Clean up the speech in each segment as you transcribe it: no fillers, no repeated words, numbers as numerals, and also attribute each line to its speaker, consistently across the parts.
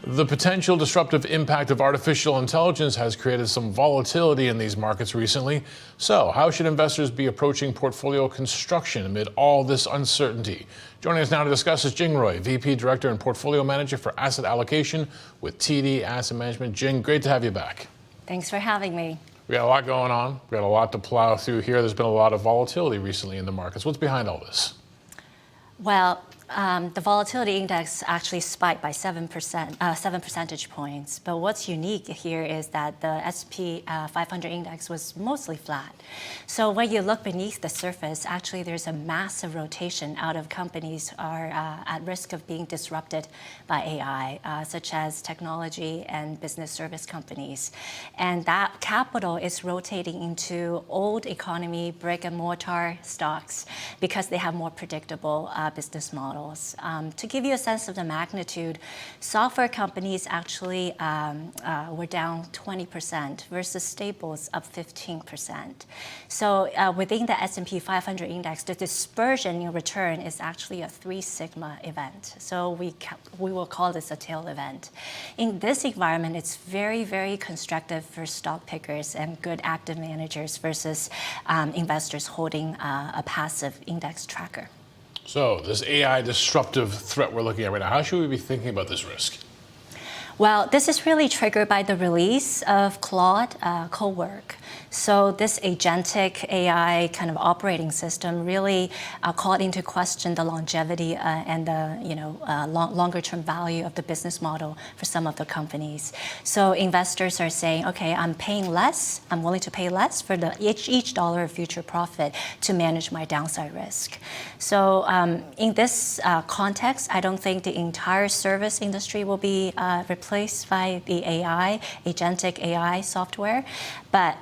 Speaker 1: The potential disruptive impact of artificial intelligence has created some volatility in these markets recently. So, how should investors be approaching portfolio construction amid all this uncertainty? Joining us now to discuss is Jing Roy, VP Director and Portfolio Manager for Asset Allocation with TD Asset Management. Jing, great to have you back.
Speaker 2: Thanks for having me.
Speaker 1: We got a lot going on. We got a lot to plow through here. There's been a lot of volatility recently in the markets. What's behind all this?
Speaker 2: Well, the volatility index actually spiked by 7 percentage points. But what's unique here is that the S&P 500 index was mostly flat. So when you look beneath the surface, actually there's a massive rotation out of companies are at risk of being disrupted by AI, such as technology and business service companies. And that capital is rotating into old economy brick and mortar stocks because they have more predictable business models. To give you a sense of the magnitude, software companies actually were down 20% versus staples up 15%. So within the S&P 500 index, the dispersion in return is actually a 3 sigma event. So we will call this a tail event. In this environment, it's very, very constructive for stock pickers and good active managers versus investors holding a passive index tracker.
Speaker 1: So, this AI disruptive threat we're looking at right now, how should we be thinking about this risk?
Speaker 2: Well, this is really triggered by the release of Claude Cowork. So this agentic AI kind of operating system really called into question the longevity and the longer-term value of the business model for some of the companies. So investors are saying, okay, I'm paying less, I'm willing to pay less for each dollar of future profit to manage my downside risk. So in this context, I don't think the entire service industry will be replaced by the agentic AI software, but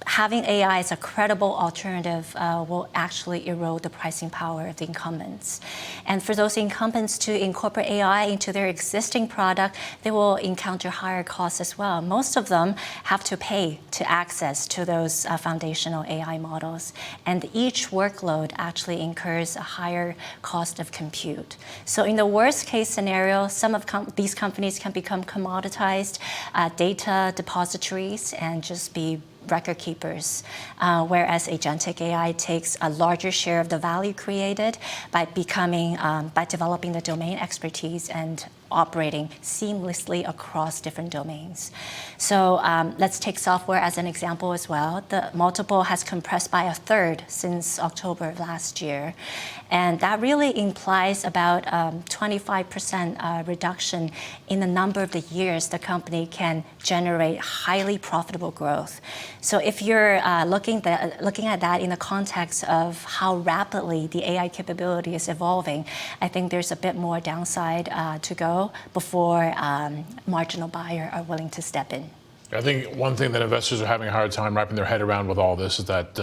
Speaker 2: having AI as a credible alternative will actually erode the pricing power of the incumbents. And for those incumbents to incorporate AI into their existing product, they will encounter higher costs as well. Most of them have to pay to access to those foundational AI models. And each workload actually incurs a higher cost of compute. So in the worst case scenario, some of these companies can become commoditized data depositories and just be record keepers, whereas agentic AI takes a larger share of the value created by developing the domain expertise and operating seamlessly across different domains. So let's take software as an example as well. The multiple has compressed by 1/3 since October of last year. And that really implies about 25% reduction in the number of the years the company can generate highly profitable growth. So if you're looking at that in the context of how rapidly the AI capability is evolving, I think there's a bit more downside to go before marginal buyer are willing to step in.
Speaker 1: I think one thing that investors are having a hard time wrapping their head around with all this is that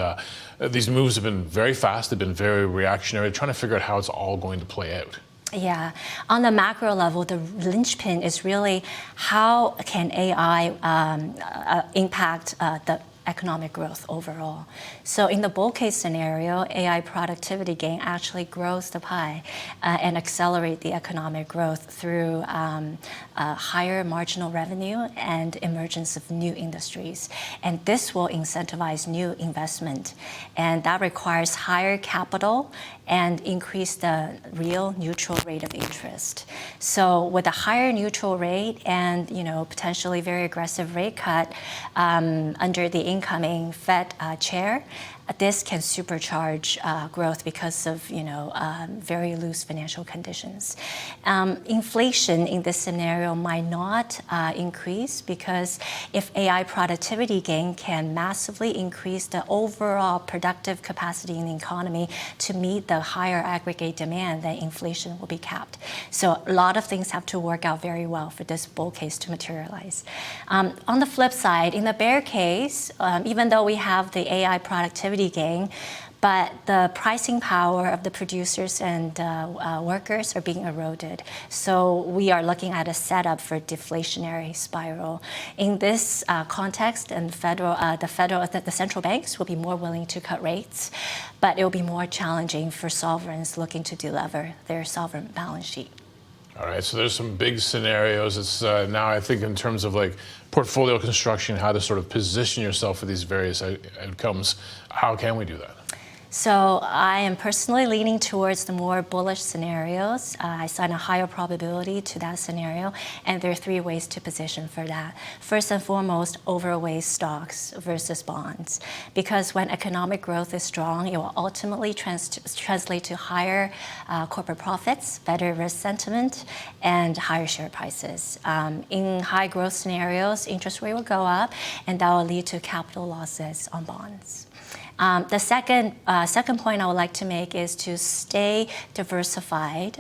Speaker 1: these moves have been very fast, they've been very reactionary, trying to figure out how it's all going to play out.
Speaker 2: Yeah, on the macro level, the linchpin is really how can AI impact the economic growth overall. So in the bull case scenario, AI productivity gain actually grows the pie and accelerate the economic growth through higher marginal revenue and emergence of new industries. And this will incentivize new investment. And that requires higher capital and increase the real neutral rate of interest. So with a higher neutral rate and potentially very aggressive rate cut under the incoming Fed chair, this can supercharge growth because of very loose financial conditions. Inflation in this scenario might not increase because if AI productivity gain can massively increase the overall productive capacity in the economy to meet the higher aggregate demand, then inflation will be capped. So a lot of things have to work out very well for this bull case to materialize. On the flip side, in the bear case, even though we have the AI productivity gain, but the pricing power of the producers and workers are being eroded. So we are looking at a setup for deflationary spiral. In this context, and the central banks will be more willing to cut rates, but it will be more challenging for sovereigns looking to delever their sovereign balance sheet.
Speaker 1: All right, so there's some big scenarios. It's now I think in terms of like portfolio construction, how to sort of position yourself for these various outcomes. How can we do that?
Speaker 2: So I am personally leaning towards the more bullish scenarios. I assign a higher probability to that scenario, and there are three ways to position for that. First and foremost, overweight stocks versus bonds, because when economic growth is strong, it will ultimately translate to higher corporate profits, better risk sentiment, and higher share prices. In high growth scenarios, interest rate will go up, and that will lead to capital losses on bonds. The second point I would like to make is to stay diversified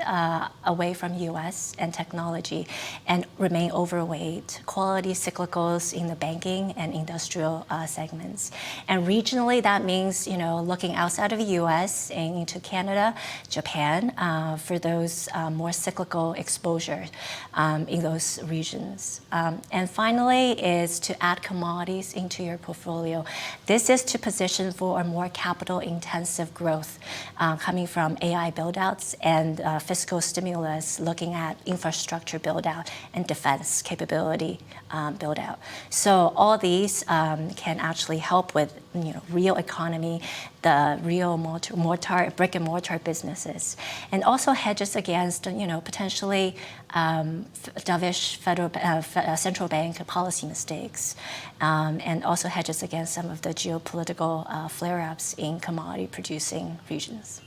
Speaker 2: away from U.S. and technology and remain overweight quality cyclicals in the banking and industrial segments. And regionally, that means looking outside of the U.S. and into Canada, Japan for those more cyclical exposure in those regions. And finally is to add commodities into your portfolio. This is to position for a more capital-intensive growth coming from AI build-outs and fiscal stimulus, looking at infrastructure build-out and defense capability build-out. So all these can actually help with real economy, the real brick and mortar businesses, and also hedges against potentially dovish central bank policy mistakes, and also hedges against some of the geopolitical flare-ups in commodity producing regions.